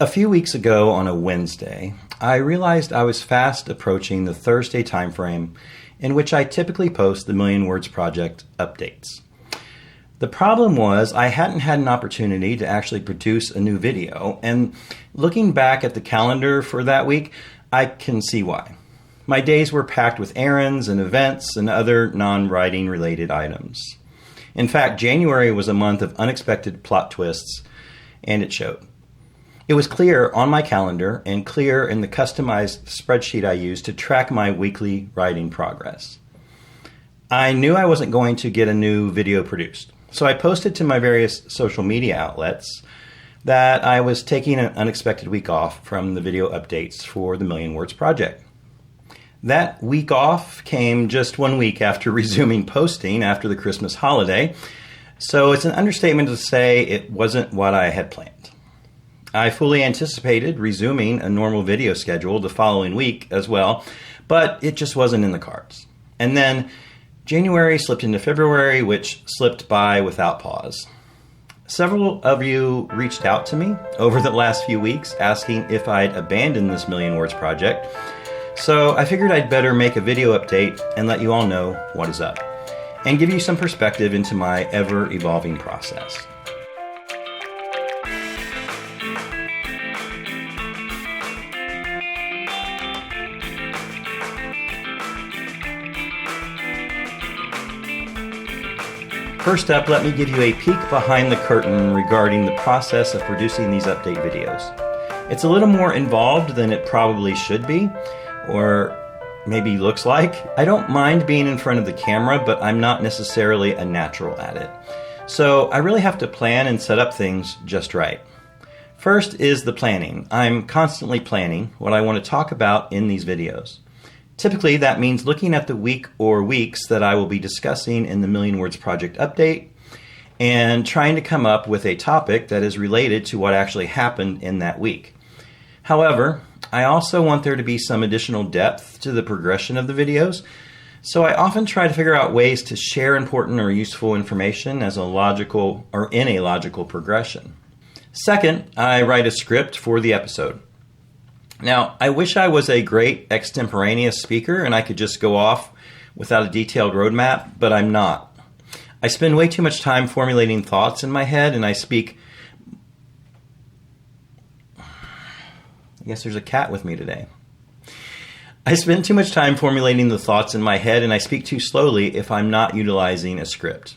A few weeks ago on a Wednesday, I realized I was fast approaching the Thursday timeframe in which I typically post the Million Words Project updates. The problem was I hadn't had an opportunity to actually produce a new video, and looking back at the calendar for that week, I can see why. My days were packed with errands and events and other non-writing related items. In fact, January was a month of unexpected plot twists, and it showed. It was clear on my calendar and clear in the customized spreadsheet I used to track my weekly writing progress. I knew I wasn't going to get a new video produced, so I posted to my various social media outlets that I was taking an unexpected week off from the video updates for the Million Words Project. That week off came just 1 week after resuming posting after the Christmas holiday, so it's an understatement to say it wasn't what I had planned. I fully anticipated resuming a normal video schedule the following week as well, but it just wasn't in the cards. And then January slipped into February, which slipped by without pause. Several of you reached out to me over the last few weeks asking if I'd abandoned this Million Words project, so I figured I'd better make a video update and let you all know what is up, and give you some perspective into my ever-evolving process. First up, let me give you a peek behind the curtain regarding the process of producing these update videos. It's a little more involved than it probably should be, or maybe looks like. I don't mind being in front of the camera, but I'm not necessarily a natural at it. So I really have to plan and set up things just right. First is the planning. I'm constantly planning what I want to talk about in these videos. Typically, that means looking at the week or weeks that I will be discussing in the Million Words Project update and trying to come up with a topic that is related to what actually happened in that week. However, I also want there to be some additional depth to the progression of the videos, so I often try to figure out ways to share important or useful information as in a logical progression. Second, I write a script for the episode. Now, I wish I was a great extemporaneous speaker and I could just go off without a detailed roadmap, but I'm not. I spend way too much time formulating thoughts in my head, and I guess there's a cat with me today. I spend too much time formulating the thoughts in my head, and I speak too slowly if I'm not utilizing a script.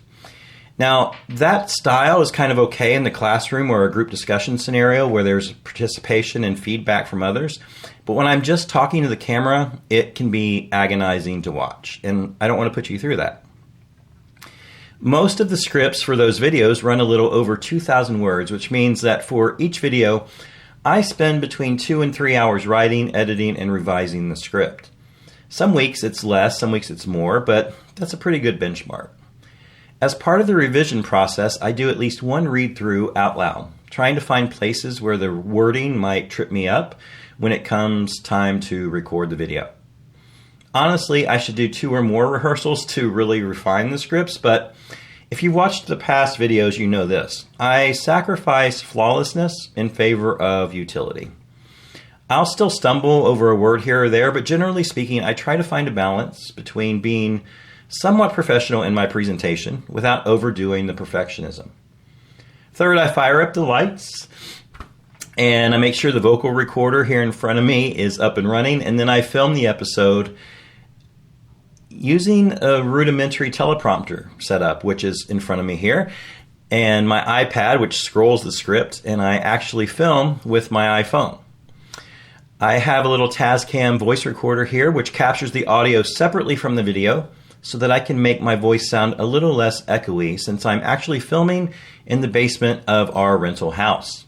Now, that style is kind of okay in the classroom or a group discussion scenario where there's participation and feedback from others. But when I'm just talking to the camera, it can be agonizing to watch, and I don't want to put you through that. Most of the scripts for those videos run a little over 2,000 words, which means that for each video, I spend between 2 and 3 hours writing, editing, and revising the script. Some weeks it's less, some weeks it's more, but that's a pretty good benchmark. As part of the revision process, I do at least one read-through out loud, trying to find places where the wording might trip me up when it comes time to record the video. Honestly, I should do 2 or more rehearsals to really refine the scripts, but if you've watched the past videos, you know this. I sacrifice flawlessness in favor of utility. I'll still stumble over a word here or there, but generally speaking, I try to find a balance between being somewhat professional in my presentation without overdoing the perfectionism. Third, I fire up the lights and I make sure the vocal recorder here in front of me is up and running, and then I film the episode using a rudimentary teleprompter setup, which is in front of me here, and my iPad, which scrolls the script, and I actually film with my iPhone. I have a little Tascam voice recorder here, which captures the audio separately from the video so that I can make my voice sound a little less echoey, since I'm actually filming in the basement of our rental house.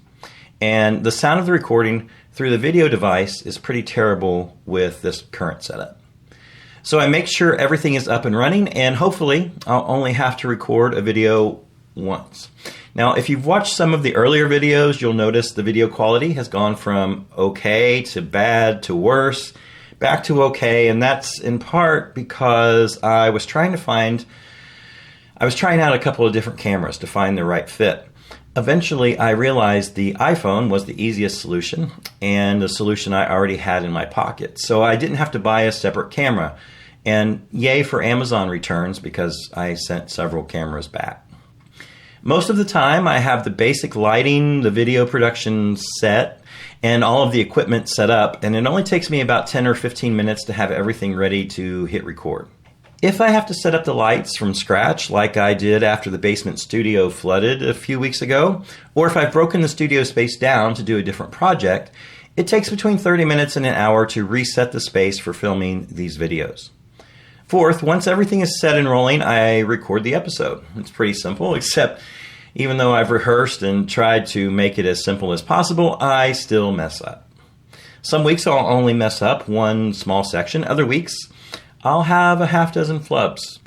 And the sound of the recording through the video device is pretty terrible with this current setup. So I make sure everything is up and running, and hopefully I'll only have to record a video once. Now, if you've watched some of the earlier videos, you'll notice the video quality has gone from okay to bad to worse, back to okay, and that's in part because I was trying out a couple of different cameras to find the right fit. Eventually, I realized the iPhone was the easiest solution and the solution I already had in my pocket. So I didn't have to buy a separate camera. And yay for Amazon returns because I sent several cameras back. Most of the time, I have the basic lighting, the video production set, and all of the equipment set up, and it only takes me about 10 or 15 minutes to have everything ready to hit record. If I have to set up the lights from scratch, like I did after the basement studio flooded a few weeks ago, or if I've broken the studio space down to do a different project, it takes between 30 minutes and an hour to reset the space for filming these videos. Fourth, once everything is set and rolling, I record the episode. It's pretty simple, except even though I've rehearsed and tried to make it as simple as possible, I still mess up. Some weeks I'll only mess up one small section. Other weeks, I'll have a half dozen flubs.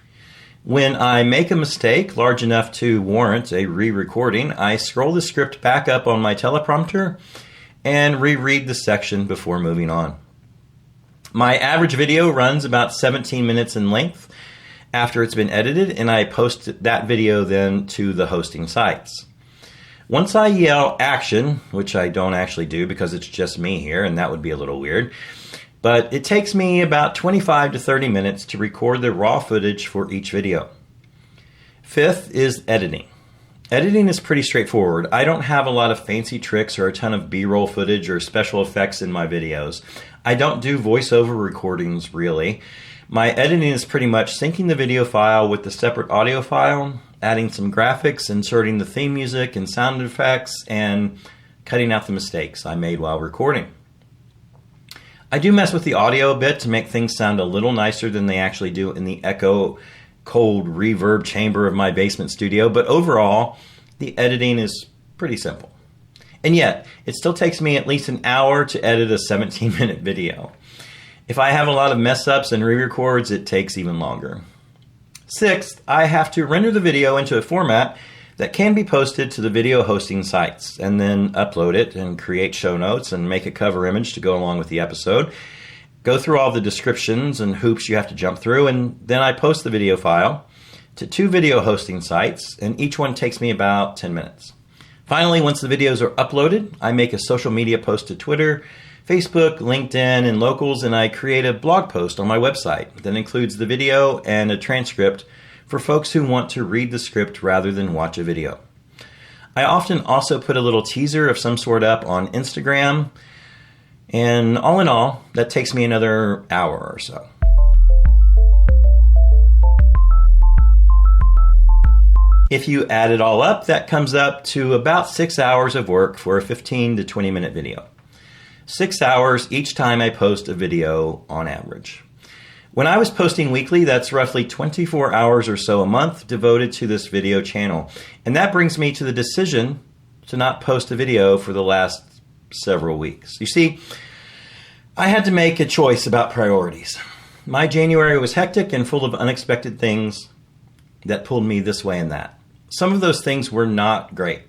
When I make a mistake large enough to warrant a re-recording, I scroll the script back up on my teleprompter and reread the section before moving on. My average video runs about 17 minutes in length after it's been edited, and I post that video then to the hosting sites. Once I yell action, which I don't actually do because it's just me here, and that would be a little weird, but it takes me about 25 to 30 minutes to record the raw footage for each video. Fifth is editing. Editing is pretty straightforward. I don't have a lot of fancy tricks or a ton of B-roll footage or special effects in my videos. I don't do voiceover recordings, really. My editing is pretty much syncing the video file with the separate audio file, adding some graphics, inserting the theme music and sound effects, and cutting out the mistakes I made while recording. I do mess with the audio a bit to make things sound a little nicer than they actually do in the echo cold reverb chamber of my basement studio, but overall, the editing is pretty simple. And yet, it still takes me at least an hour to edit a 17-minute video. If I have a lot of mess-ups and re-records, it takes even longer. Sixth, I have to render the video into a format that can be posted to the video hosting sites, and then upload it and create show notes and make a cover image to go along with the episode. Go through all the descriptions and hoops you have to jump through, and then I post the video file to 2 video hosting sites, and each one takes me about 10 minutes. Finally, once the videos are uploaded, I make a social media post to Twitter, Facebook, LinkedIn, and Locals, and I create a blog post on my website that includes the video and a transcript for folks who want to read the script rather than watch a video. I often also put a little teaser of some sort up on Instagram, and all in all, that takes me another hour or so. If you add it all up, that comes up to about 6 hours of work for a 15 to 20 minute video. 6 hours each time I post a video on average. When I was posting weekly, that's roughly 24 hours or so a month devoted to this video channel. And that brings me to the decision to not post a video for the last several weeks. You see, I had to make a choice about priorities. My January was hectic and full of unexpected things that pulled me this way and that. Some of those things were not great.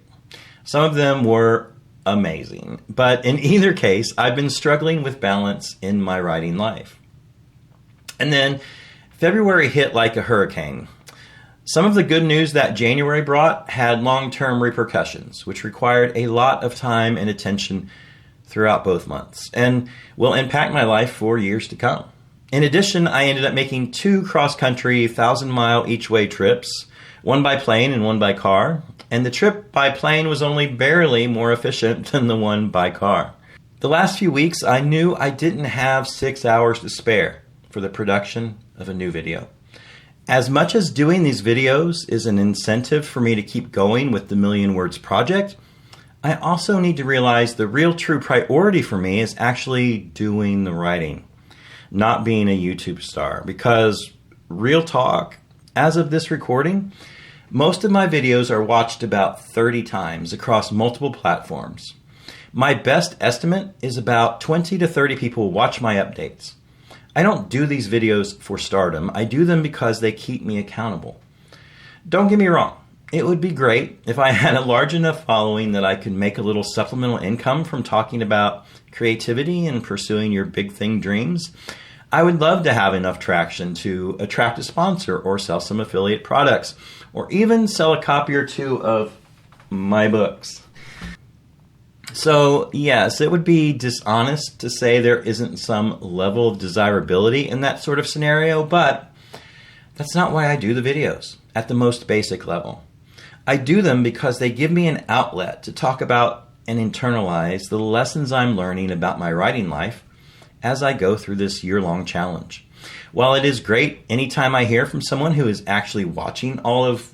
Some of them were amazing. But in either case, I've been struggling with balance in my writing life. And then February hit like a hurricane. Some of the good news that January brought had long-term repercussions, which required a lot of time and attention throughout both months, and will impact my life for years to come. In addition, I ended up making 2 cross-country 1,000-mile each-way trips, one by plane and one by car, and the trip by plane was only barely more efficient than the one by car. The last few weeks, I knew I didn't have 6 hours to spare for the production of a new video. As much as doing these videos is an incentive for me to keep going with the Million Words Project, I also need to realize the real true priority for me is actually doing the writing, not being a YouTube star. Because real talk, as of this recording, most of my videos are watched about 30 times across multiple platforms. My best estimate is about 20 to 30 people watch my updates. I don't do these videos for stardom. I do them because they keep me accountable. Don't get me wrong. It would be great if I had a large enough following that I could make a little supplemental income from talking about creativity and pursuing your big thing dreams. I would love to have enough traction to attract a sponsor or sell some affiliate products or even sell a copy or two of my books. So, yes, it would be dishonest to say there isn't some level of desirability in that sort of scenario, but that's not why I do the videos at the most basic level. I do them because they give me an outlet to talk about and internalize the lessons I'm learning about my writing life as I go through this year-long challenge. While it is great anytime I hear from someone who is actually watching all of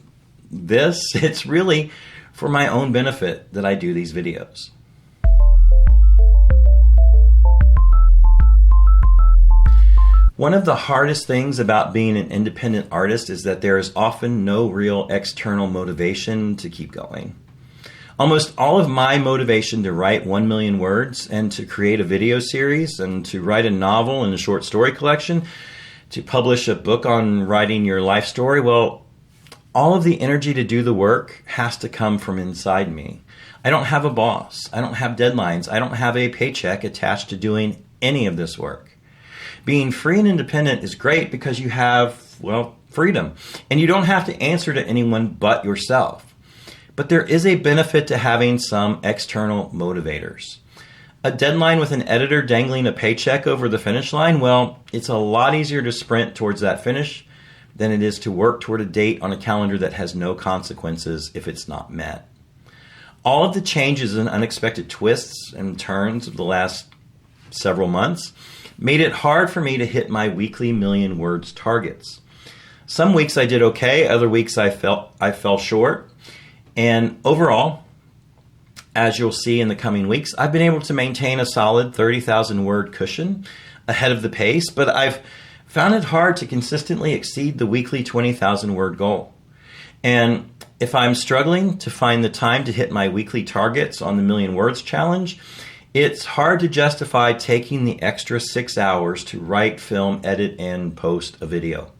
this, it's really for my own benefit that I do these videos. One of the hardest things about being an independent artist is that there is often no real external motivation to keep going. Almost all of my motivation to write 1 million words and to create a video series and to write a novel and a short story collection, to publish a book on writing your life story, well, all of the energy to do the work has to come from inside me. I don't have a boss. I don't have deadlines. I don't have a paycheck attached to doing any of this work. Being free and independent is great because you have, well, freedom. And you don't have to answer to anyone but yourself. But there is a benefit to having some external motivators. A deadline with an editor dangling a paycheck over the finish line, well, it's a lot easier to sprint towards that finish than it is to work toward a date on a calendar that has no consequences if it's not met. All of the changes and unexpected twists and turns of the last several months made it hard for me to hit my weekly million words targets. Some weeks I did okay, other weeks I fell short. And overall, as you'll see in the coming weeks, I've been able to maintain a solid 30,000 word cushion ahead of the pace, but I've found it hard to consistently exceed the weekly 20,000 word goal. And if I'm struggling to find the time to hit my weekly targets on the Million Words Challenge, it's hard to justify taking the extra 6 hours to write, film, edit, and post a video.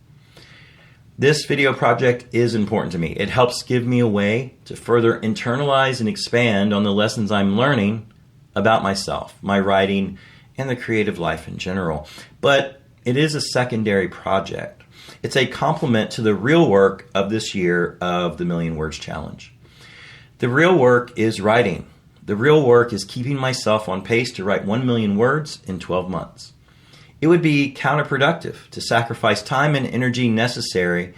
This video project is important to me. It helps give me a way to further internalize and expand on the lessons I'm learning about myself, my writing, and the creative life in general. But it is a secondary project. It's a complement to the real work of this year of the Million Words Challenge. The real work is writing. The real work is keeping myself on pace to write 1 million words in 12 months. It would be counterproductive to sacrifice time and energy necessary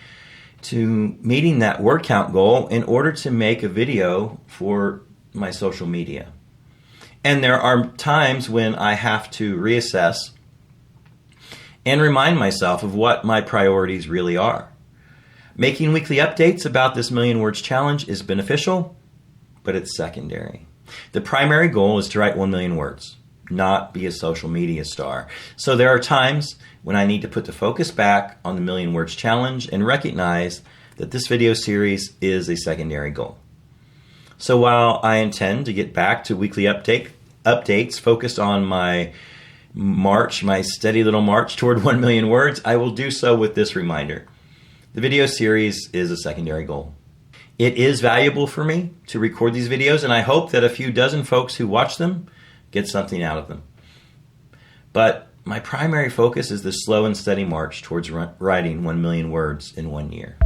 to meeting that word count goal in order to make a video for my social media. And there are times when I have to reassess and remind myself of what my priorities really are. Making weekly updates about this Million Words Challenge is beneficial, but it's secondary. The primary goal is to write 1 million words, not be a social media star. So there are times when I need to put the focus back on the Million Words Challenge and recognize that this video series is a secondary goal. So while I intend to get back to weekly updates focused on my steady little march toward 1 million words, I will do so with this reminder. The video series is a secondary goal. It is valuable for me to record these videos, and I hope that a few dozen folks who watch them get something out of them. But my primary focus is the slow and steady march towards writing 1 million words in 1 year.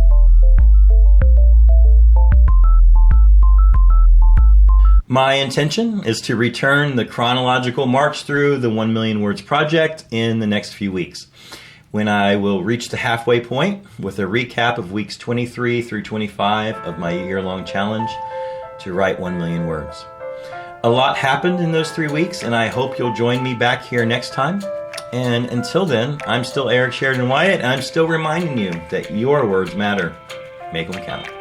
My intention is to return the chronological march through the 1 million words project in the next few weeks, when I will reach the halfway point with a recap of weeks 23 through 25 of my year-long challenge to write 1 million words. A lot happened in those 3 weeks, and I hope you'll join me back here next time. And until then, I'm still Eric Sheridan Wyatt, and I'm still reminding you that your words matter. Make them count.